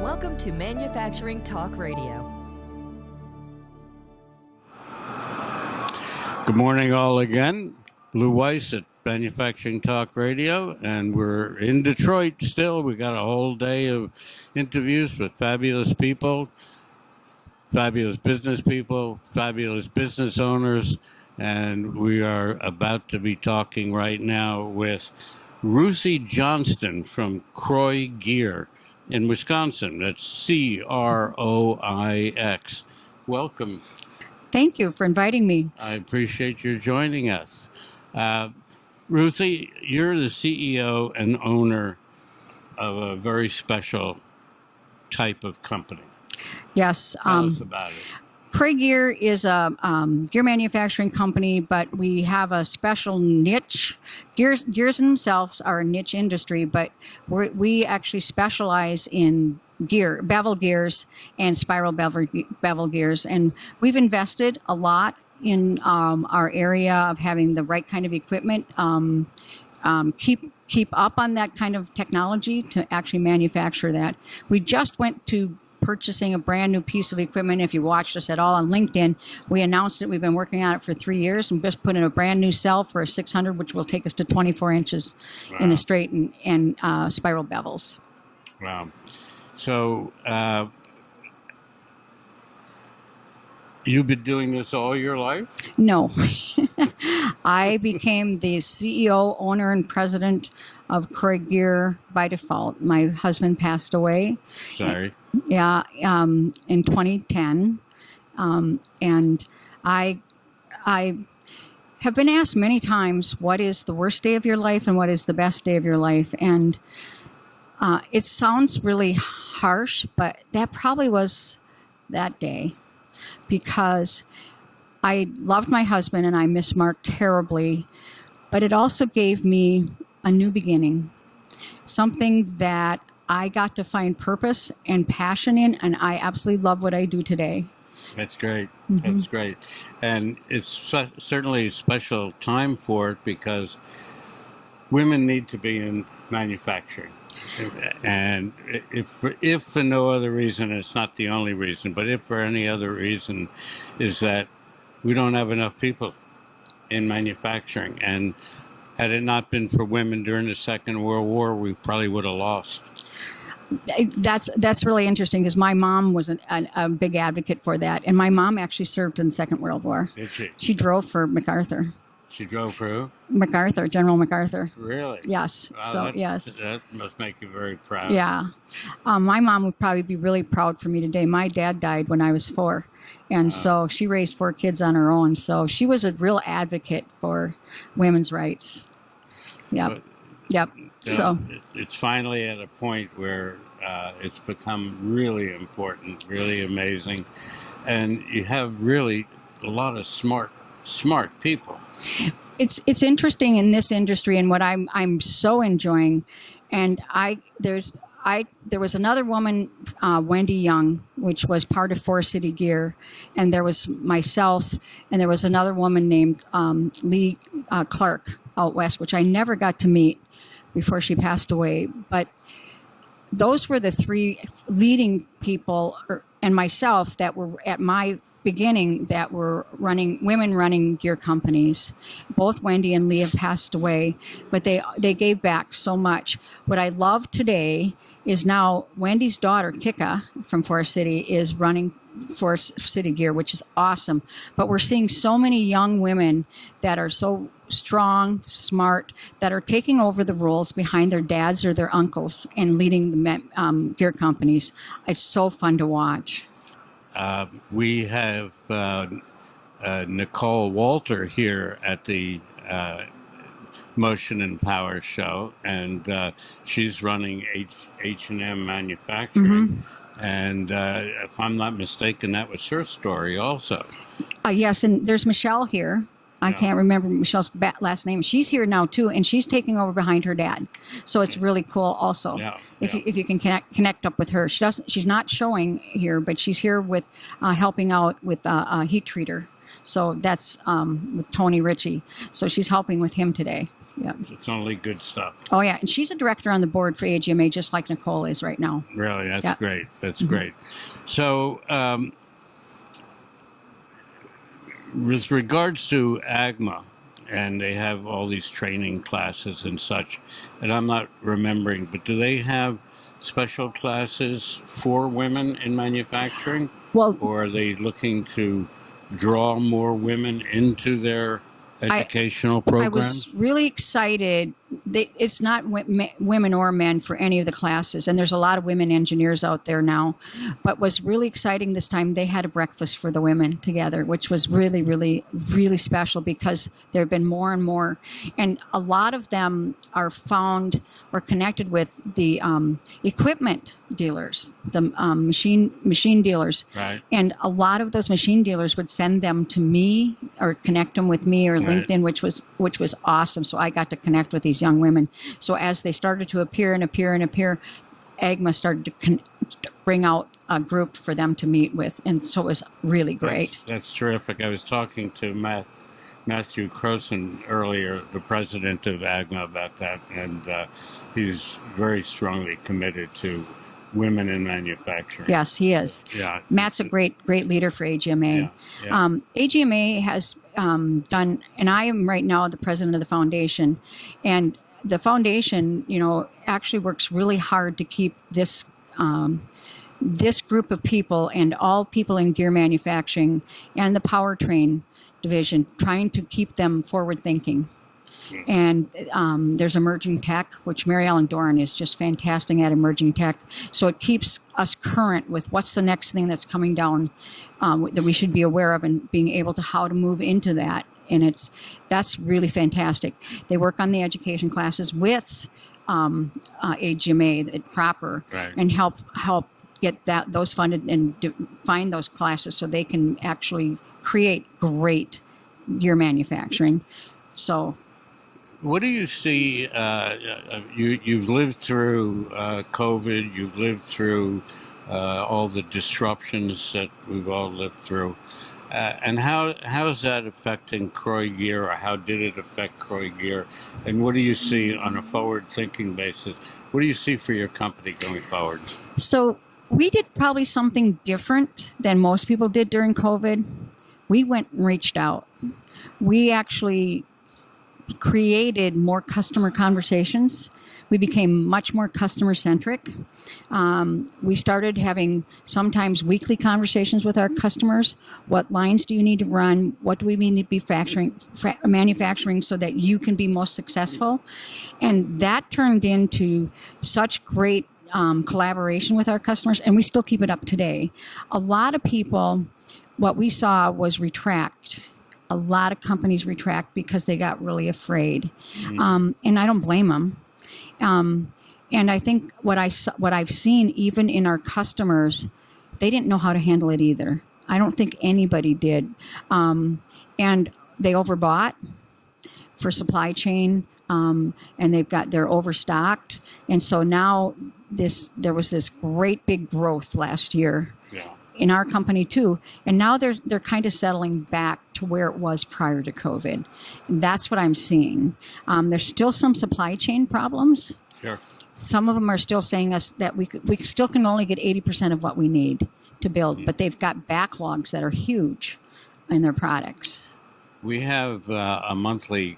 Welcome to Manufacturing Talk Radio. Good morning, all again. Lou Weiss at Manufacturing Talk Radio, and we're in Detroit still. We got a whole day of interviews with fabulous people, fabulous business people, fabulous business owners, and we are about to be talking right now with Ruthie Johnston from Croix Gear in Wisconsin. That's Croix. Welcome. Thank you for inviting me. I appreciate your joining us. Ruthie, you're the CEO and owner of a very special type of company. Yes. Tell us about it. Croix Gear is a gear manufacturing company, but we have a special niche. Gears themselves are a niche industry, but we actually specialize in bevel gears and spiral bevel gears. And we've invested a lot in our area of having the right kind of equipment, keep up on that kind of technology to actually manufacture that. We just went to purchasing a brand new piece of equipment. If you watched us at all on LinkedIn, we announced it. We've been working on it for 3 years and just put in a brand new cell for a 600, which will take us to 24 inches in a straight and spiral bevels. Wow. So you've been doing this all your life? No. I became the CEO, owner, and president of Croix Gear by default. My husband passed away. Sorry. Yeah, in 2010. And I have been asked many times, what is the worst day of your life and what is the best day of your life? And it sounds really harsh, but that probably was that day, because I loved my husband and I missed Mark terribly, but it also gave me a new beginning, something that I got to find purpose and passion in, and I absolutely love what I do today. That's great. Mm-hmm. That's great. And it's certainly a special time for it, because women need to be in manufacturing. And if for no other reason, it's not the only reason, but if for any other reason, is that we don't have enough people in manufacturing. And had it not been for women during the Second World War, we probably would have lost. That's really interesting, because my mom was a big advocate for that. And my mom actually served in the Second World War. Did she? She drove for MacArthur. She drove for who? MacArthur, General MacArthur. Really? Yes. Wow, yes. That must make you very proud. Yeah. My mom would probably be really proud for me today. My dad died when I was 4. And so she raised 4 kids on her own. So she was a real advocate for women's rights. Yep. So it's finally at a point where it's become really important, really amazing. And you have really a lot of smart people. It's interesting in this industry, and what I'm so enjoying. And there was another woman, Wendy Young, which was part of Forest City Gear, and there was myself, and there was another woman named Lee Clark out west, which I never got to meet before she passed away. But those were the 3 leading people, and myself, that were at my beginning, that were women running gear companies. Both Wendy and Lee have passed away, but they gave back so much. What I love today is now Wendy's daughter, Kika, from Forest City, is running Forest City Gear, which is awesome. But we're seeing so many young women that are so strong, smart, that are taking over the roles behind their dads or their uncles and leading the gear companies. It's so fun to watch. We have Nicole Walter here at the Motion and Power show, and she's running H&M Manufacturing. Mm-hmm. And if I'm not mistaken, that was her story also. Yes, and there's Michelle here. I can't remember Michelle's last name. She's here now too, and she's taking over behind her dad. So it's really cool. Also, if you can connect up with her, she's not showing here, but she's here with helping out with a heat treater. So that's with Tony Ritchie. So she's helping with him today. Yeah. It's only good stuff. Oh, yeah. And she's a director on the board for AGMA, just like Nicole is right now. Really, that's Yeah. great. That's Mhm. great. So, with regards to AGMA, and they have all these training classes and such, and I'm not remembering, but do they have special classes for women in manufacturing? Well, Or are they looking to draw more women into their educational I programs? was really excited. It's not women or men for any of the classes, and there's a lot of women engineers out there now. But was really exciting this time, they had a breakfast for the women together, which was really, really, really special because there have been more and more. And a lot of them are found or connected with the equipment dealers, the machine dealers. Right. And a lot of those machine dealers would send them to me or connect them with me or Right. LinkedIn, which was awesome. So I got to connect with these young women. So as they started to appear, AGMA started to bring out a group for them to meet with. And so it was really great. That's terrific. I was talking to Matthew Croson earlier, the president of AGMA, about that, and he's very strongly committed to women in manufacturing. Yes, he is. Yeah. Matt's a great leader for AGMA. Yeah. AGMA has done, and I am right now the president of the foundation, and the foundation, actually works really hard to keep this this group of people and all people in gear manufacturing and the powertrain division, trying to keep them forward thinking. And there's emerging tech, which Mary Ellen Doran is just fantastic at emerging tech. So it keeps us current with what's the next thing that's coming down that we should be aware of and being able to how to move into that. And that's really fantastic. They work on the education classes with AGMA proper, Right. and help get those funded and find those classes so they can actually create great gear manufacturing. So. What do you see? You've lived through COVID. You've lived through all the disruptions that we've all lived through. And how is that affecting Croix Gear, or how did it affect Croix Gear? And what do you see on a forward-thinking basis? What do you see for your company going forward? So we did probably something different than most people did during COVID. We went and reached out. We actually created more customer conversations. We became much more customer-centric. We started having sometimes weekly conversations with our customers. What lines do you need to run? What do we need to be manufacturing so that you can be most successful? And that turned into such great collaboration with our customers, and we still keep it up today. A lot of people, what we saw was retract. A lot of companies retract because they got really afraid, and I don't blame them. And I think what I've seen, even in our customers, they didn't know how to handle it either. I don't think anybody did, and they overbought for supply chain, and they're overstocked, and so now there was this great big growth last year. Yeah. In our company too, and now they're kind of settling back to where it was prior to COVID. And that's what I'm seeing. There's still some supply chain problems. Sure. Some of them are still saying us that we still can only get 80% of what we need to build, but they've got backlogs that are huge in their products. We have a monthly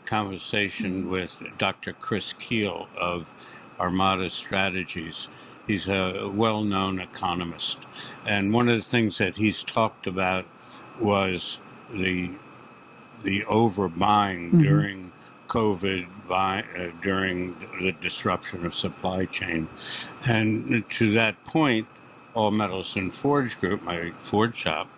conversation with Dr. Chris Keel of Armada Strategies. He's a well-known economist, and one of the things that he's talked about was the overbuying during COVID, during the disruption of supply chain. And to that point, All Metals and Forge Group, my Ford shop,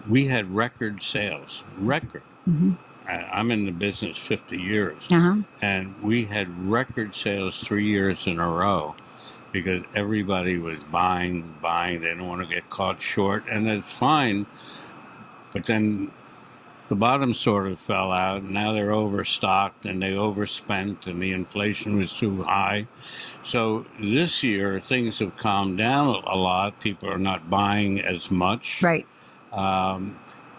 we had record sales. Record. Mm-hmm. I'm in the business 50 years, and we had record sales 3 years in a row, because everybody was buying. They didn't want to get caught short, and it's fine. But then the bottom sort of fell out, and now they're overstocked, and they overspent, and the inflation was too high. So this year, things have calmed down a lot. People are not buying as much. Right.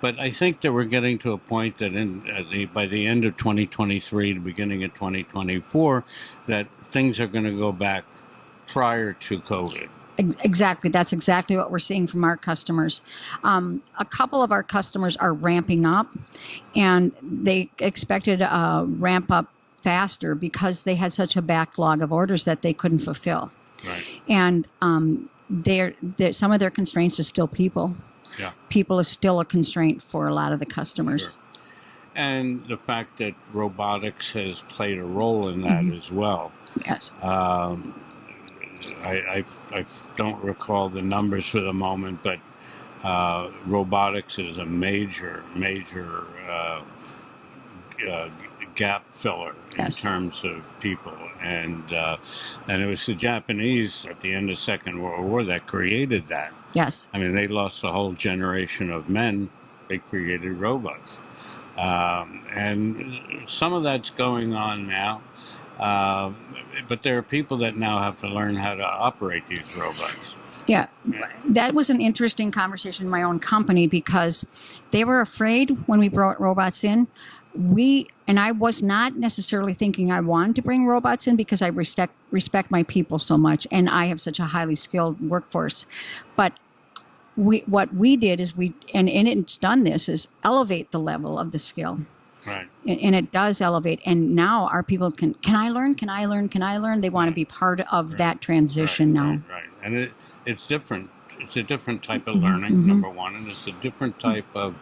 But I think that we're getting to a point that by the end of 2023, the beginning of 2024, that things are going to go back prior to COVID. Exactly. That's exactly what we're seeing from our customers. A couple of our customers are ramping up, and they expected a ramp up faster because they had such a backlog of orders that they couldn't fulfill. Right. And some of their constraints is still people. Yeah. People is still a constraint for a lot of the customers. Sure. And the fact that robotics has played a role in that as well. Yes. I don't recall the numbers for the moment, but robotics is a major gap filler in terms of people, and it was the Japanese at the end of Second World War that created that. Yes. I mean, they lost a whole generation of men. They created robots, and some of that's going on now. But there are people that now have to learn how to operate these robots. Yeah, that was an interesting conversation in my own company because they were afraid when we brought robots in. I was not necessarily thinking I wanted to bring robots in because I respect my people so much, and I have such a highly skilled workforce. But what we did is and it's done this, is elevate the level of the skill. Right. And it does elevate. And now our people can I learn? They want to be part of that transition now. Right. And it's different. It's a different type of learning, number one, and it's a different type of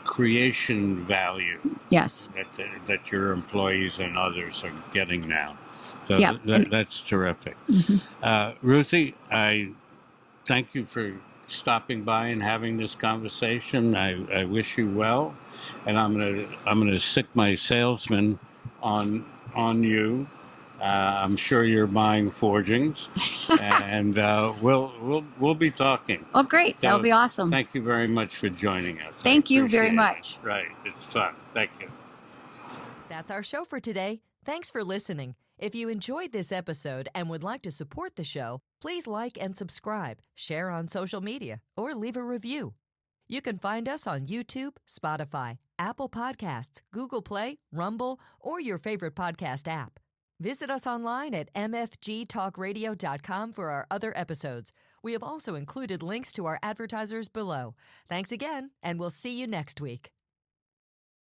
creation value. Yes. That your employees and others are getting now. So yeah. That's terrific. Ruthie, I thank you for stopping by and having this conversation. I wish you well, and I'm gonna sick my salesman on you. I'm sure you're buying forgings, and we'll be talking. Oh, great! So, that'll be awesome. Thank you very much for joining us. Thank you very much. Right, it's fun. Thank you. That's our show for today. Thanks for listening. If you enjoyed this episode and would like to support the show, please like and subscribe, share on social media, or leave a review. You can find us on YouTube, Spotify, Apple Podcasts, Google Play, Rumble, or your favorite podcast app. Visit us online at mfgtalkradio.com for our other episodes. We have also included links to our advertisers below. Thanks again, and we'll see you next week.